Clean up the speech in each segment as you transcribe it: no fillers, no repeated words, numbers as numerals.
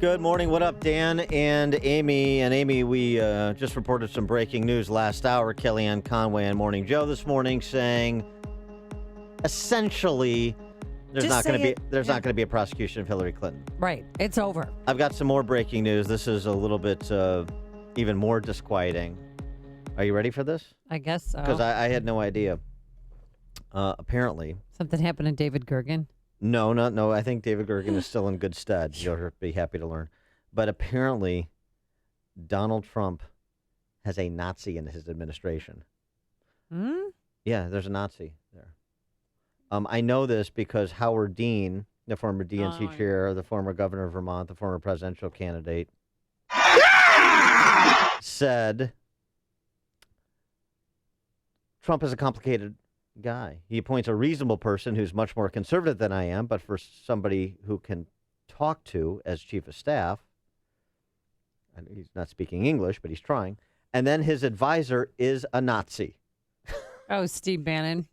Good morning. What up, Dan and Amy? And Amy, we just reported some breaking news last hour. Kellyanne Conway on Morning Joe this morning saying essentially there's not going to be a prosecution of Hillary Clinton. Right. It's over. I've got some more breaking news. This is a little bit even more disquieting. Are you ready for this? I guess so. Because I had no idea. Apparently. Something happened to David Gergen? No. I think David Gergen is still in good stead. You'll be happy to learn. But apparently, Donald Trump has a Nazi in his administration. Hmm? Yeah, there's a Nazi there. I know this because Howard Dean, the former DNC chair, the former governor of Vermont, the former presidential candidate, said Trump is a complicated guy. He appoints a reasonable person who's much more conservative than I am, but for somebody who can talk to as chief of staff, and he's not speaking English, but he's trying, and then his advisor is a Nazi. Oh, Steve Bannon.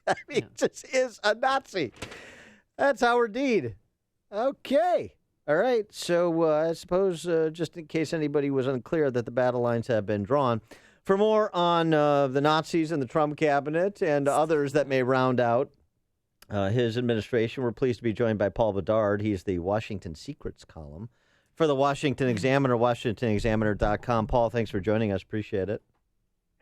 I mean, just is a Nazi. That's Howard Dean. Okay. All right. So I suppose just in case anybody was unclear that the battle lines have been drawn. For more on the Nazis in the Trump cabinet and others that may round out his administration, we're pleased to be joined by Paul Bedard. He's the Washington Secrets column for the Washington Examiner, WashingtonExaminer.com. Paul, thanks for joining us. Appreciate it.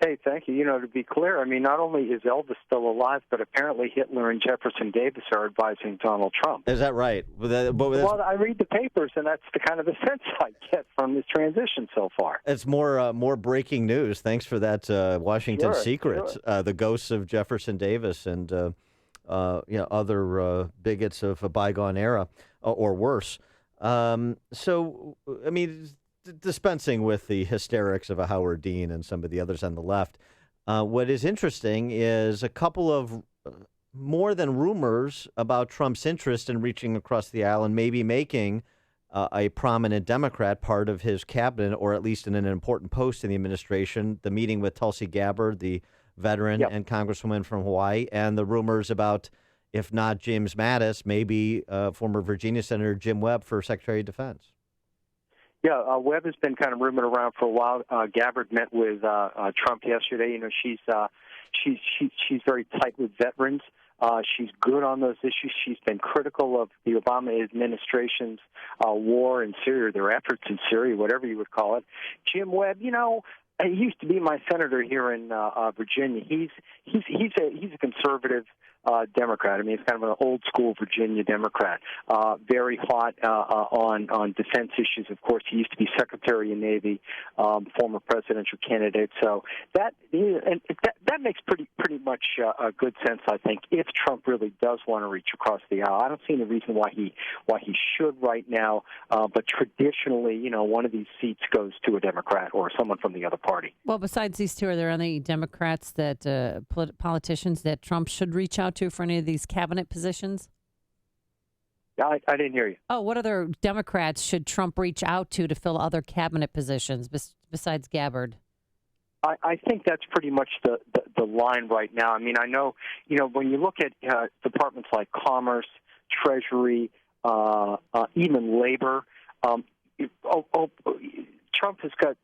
Hey, thank you. To be clear, I mean, not only is Elvis still alive, but apparently Hitler and Jefferson Davis are advising Donald Trump. Is that right? Well, I read the papers, and that's the kind of the sense I get from this transition so far. It's more breaking news. Thanks for that, Washington Secrets. Sure. The ghosts of Jefferson Davis and other bigots of a bygone era, or worse. So, I mean, dispensing with the hysterics of a Howard Dean and some of the others on the left, what is interesting is a couple of more than rumors about Trump's interest in reaching across the aisle and maybe making a prominent Democrat part of his cabinet, or at least in an important post in the administration. The meeting with Tulsi Gabbard, the veteran and congresswoman from Hawaii, and the rumors about, if not James Mattis, maybe former Virginia Senator Jim Webb for Secretary of Defense. Yeah, Webb has been kind of rumored around for a while. Gabbard met with Trump yesterday. She's very tight with veterans. She's good on those issues. She's been critical of the Obama administration's war in Syria, their efforts in Syria, whatever you would call it. Jim Webb, he used to be my senator here in Virginia. He's a conservative Democrat. I mean, he's kind of an old school Virginia Democrat. Very hot on defense issues. Of course, he used to be Secretary of Navy, former presidential candidate. So that makes pretty much a good sense, I think, if Trump really does want to reach across the aisle. I don't see any reason why he should right now. But traditionally, one of these seats goes to a Democrat or someone from the other party. Well, besides these two, are there any Democrats that politicians that Trump should reach out to for any of these cabinet positions? I didn't hear you. Oh, what other Democrats should Trump reach out to fill other cabinet positions besides Gabbard? I think that's pretty much the line right now. I mean, I know, when you look at departments like Commerce, Treasury, even Labor, Trump has got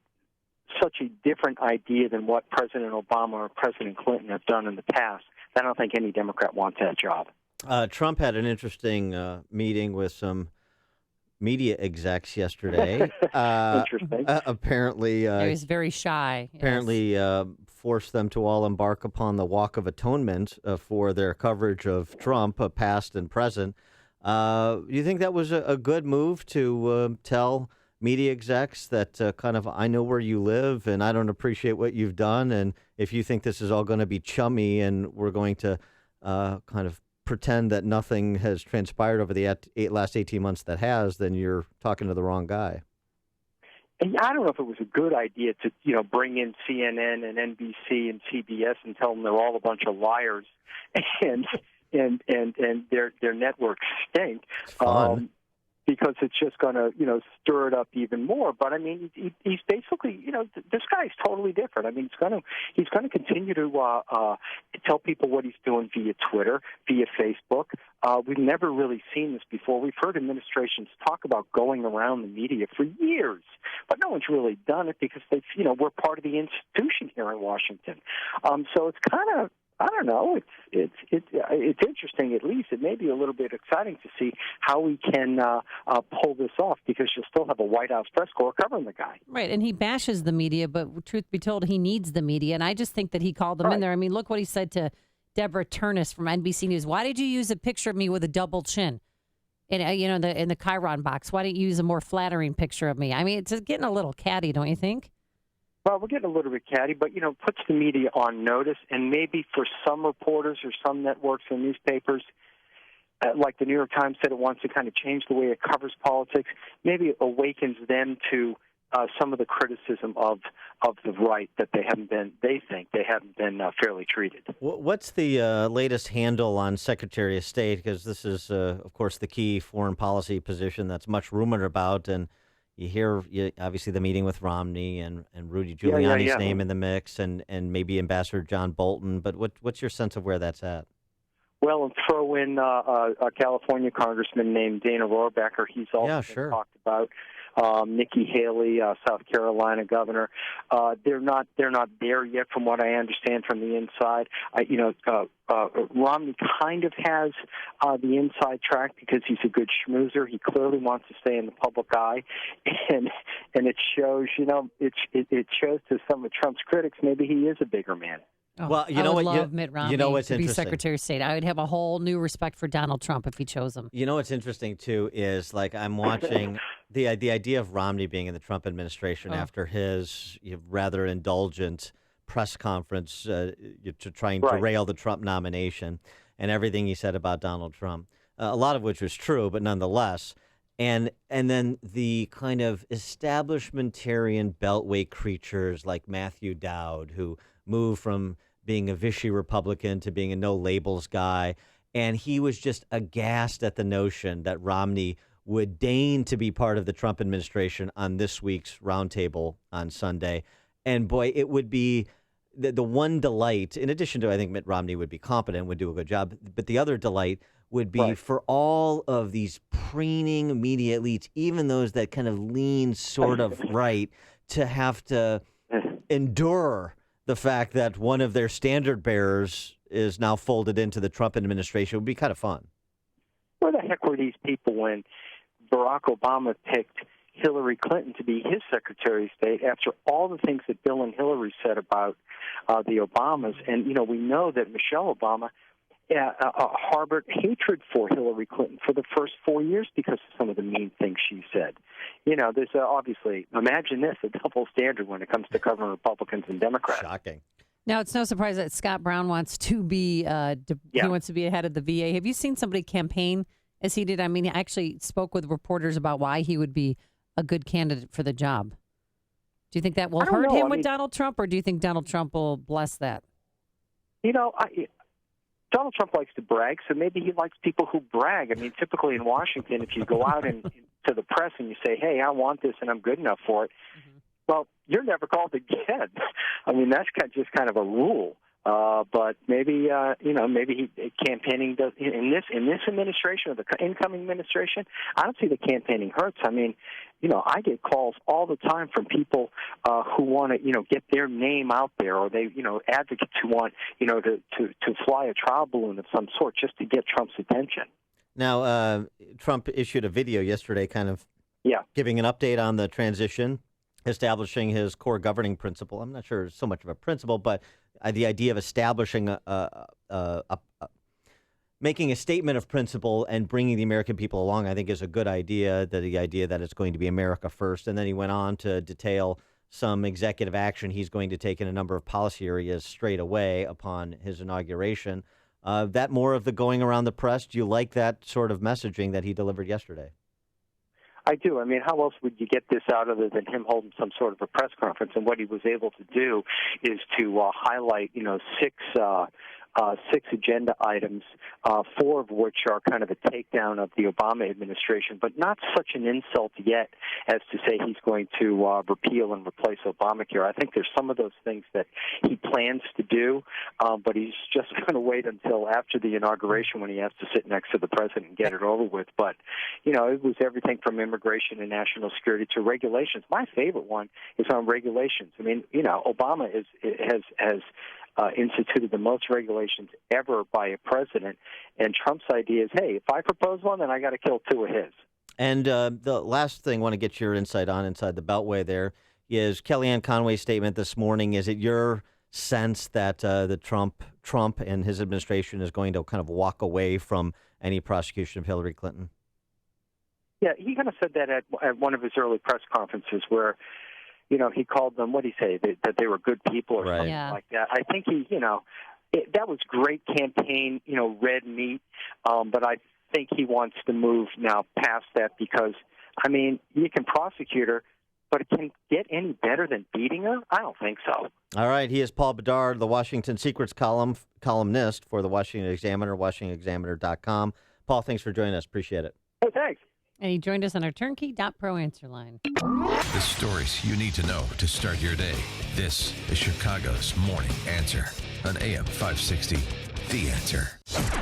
such a different idea than what President Obama or President Clinton have done in the past. I don't think any Democrat wants that job. Trump had an interesting meeting with some media execs yesterday. Interesting. Apparently, he was very shy. Apparently, forced them to all embark upon the Walk of Atonement for their coverage of Trump, past and present. Do you think that was a good move to tell media execs that kind of, I know where you live and I don't appreciate what you've done, and if you think this is all going to be chummy and we're going to kind of pretend that nothing has transpired over the last 18 months that has, then you're talking to the wrong guy. And I don't know if it was a good idea to, bring in CNN and NBC and CBS and tell them they're all a bunch of liars and their networks stink. Fun. because it's just going to, stir it up even more. But I mean, he's basically, this guy's totally different. I mean, he's going to continue to tell people what he's doing via Twitter, via Facebook. We've never really seen this before. We've heard administrations talk about going around the media for years, but no one's really done it because we're part of the institution here in Washington. So it's kind of, I don't know. It's interesting. At least it may be a little bit exciting to see how we can pull this off, because you'll still have a White House press corps covering the guy. Right, and he bashes the media, but truth be told, he needs the media, and I just think that he called them in there. I mean, look what he said to Deborah Turnus from NBC News. Why did you use a picture of me with a double chin? In the Chiron box. Why didn't you use a more flattering picture of me? I mean, it's getting a little catty, don't you think? Well, we're getting a little bit catty, but, puts the media on notice, and maybe for some reporters or some networks and newspapers, like the New York Times said it wants to kind of change the way it covers politics, maybe it awakens them to some of the criticism of the right that they think they haven't been fairly treated. What's the latest handle on Secretary of State? Because this is, of course, the key foreign policy position that's much rumored about, and you hear obviously the meeting with Romney and Rudy Giuliani's name in the mix, and maybe Ambassador John Bolton. But what's your sense of where that's at? Well, and throw in a California congressman named Dana Rohrabacher. He's also been talked about. Nikki Haley, South Carolina governor. They're not there yet, from what I understand from the inside. Romney kind of has the inside track because he's a good schmoozer. He clearly wants to stay in the public eye, and it shows. It shows to some of Trump's critics maybe he is a bigger man. Oh, well, I would love Mitt Romney to be Secretary of State. I would have a whole new respect for Donald Trump if he chose him. You know what's interesting, too, is I'm watching the idea of Romney being in the Trump administration after his rather indulgent press conference to try and derail the Trump nomination and everything he said about Donald Trump, a lot of which was true, but nonetheless. And then the kind of establishmentarian beltway creatures like Matthew Dowd, who moved from being a Vichy Republican to being a no-labels guy. And he was just aghast at the notion that Romney would deign to be part of the Trump administration on this week's roundtable on Sunday. And boy, it would be the one delight, in addition to I think Mitt Romney would be competent, would do a good job, but the other delight would be for all of these preening media elites, even those that kind of lean sort of right, to have to endure the fact that one of their standard bearers is now folded into the Trump administration. Would be kind of fun. Where the heck were these people when Barack Obama picked Hillary Clinton to be his Secretary of State after all the things that Bill and Hillary said about the Obamas? And, we know that Michelle Obama harbored hatred for Hillary Clinton for the first 4 years because of some of the mean things she said. There's obviously, imagine this, a double standard when it comes to covering Republicans and Democrats. Shocking. Now, it's no surprise that Scott Brown wants to be he wants to be ahead of the VA. Have you seen somebody campaign as he did? I mean, he actually spoke with reporters about why he would be a good candidate for the job. Do you think that will hurt him with Donald Trump, or do you think Donald Trump will bless that? Donald Trump likes to brag, so maybe he likes people who brag. I mean, typically in Washington, if you go out to the press and you say, hey, I want this and I'm good enough for it, well, you're never called again. I mean, that's just kind of a rule. But maybe, maybe campaigning does in this administration or the incoming administration. I don't see the campaigning hurts. I mean, I get calls all the time from people who want to, get their name out there, or they, advocates who want, to fly a trial balloon of some sort just to get Trump's attention. Now, Trump issued a video yesterday, kind of giving an update on the transition, establishing his core governing principle. I'm not sure so much of a principle, but the idea of establishing making a statement of principle and bringing the American people along, I think, is a good idea. The idea that it's going to be America first. And then he went on to detail some executive action he's going to take in a number of policy areas straight away upon his inauguration. That more of the going around the press. Do you like that sort of messaging that he delivered yesterday? I do. I mean, how else would you get this out other than him holding some sort of a press conference? And what he was able to do is to highlight, 6 6 agenda items, 4 of which are kind of a takedown of the Obama administration, but not such an insult yet as to say he's going to repeal and replace Obamacare. I think there's some of those things that he plans to do, but he's just going to wait until after the inauguration when he has to sit next to the president and get it over with. But, it was everything from immigration and national security to regulations. My favorite one is on regulations. I mean, Obama has instituted the most regulations ever by a president, and Trump's idea is, hey, if I propose one, then I got to kill 2 of his. And the last thing I want to get your insight on inside the Beltway there is Kellyanne Conway's statement this morning. Is it your sense that the Trump and his administration is going to kind of walk away from any prosecution of Hillary Clinton? Yeah, he kind of said that at one of his early press conferences where, he called them, what did he say, that they were good people or something like that. I think that was great campaign, red meat, but I think he wants to move now past that because, you can prosecute her, but it can get any better than beating her? I don't think so. All right. He is Paul Bedard, the Washington Secrets columnist for the Washington Examiner, WashingtonExaminer.com. Paul, thanks for joining us. Appreciate it. Oh, thanks. And he joined us on our turnkey.pro answer line. The stories you need to know to start your day. This is Chicago's Morning Answer on AM 560. The Answer.